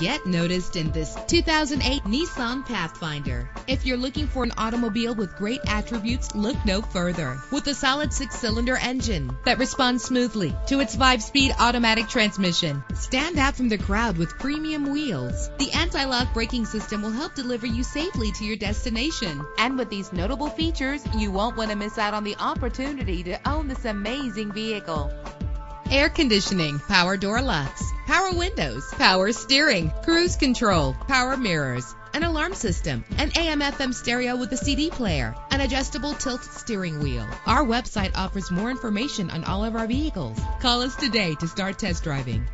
Get noticed in this 2008 Nissan Pathfinder. If you're looking for an automobile with great attributes, look no further. With a solid 6-cylinder engine that responds smoothly to its 5-speed automatic transmission. Stand out from the crowd with premium wheels. The anti-lock braking system will help deliver you safely to your destination. And with these notable features, you won't want to miss out on the opportunity to own this amazing vehicle. Air conditioning, power door locks, power windows, power steering, cruise control, power mirrors, an alarm system, an AM/FM stereo with a CD player, an adjustable tilt steering wheel. Our website offers more information on all of our vehicles. Call us today to start test driving.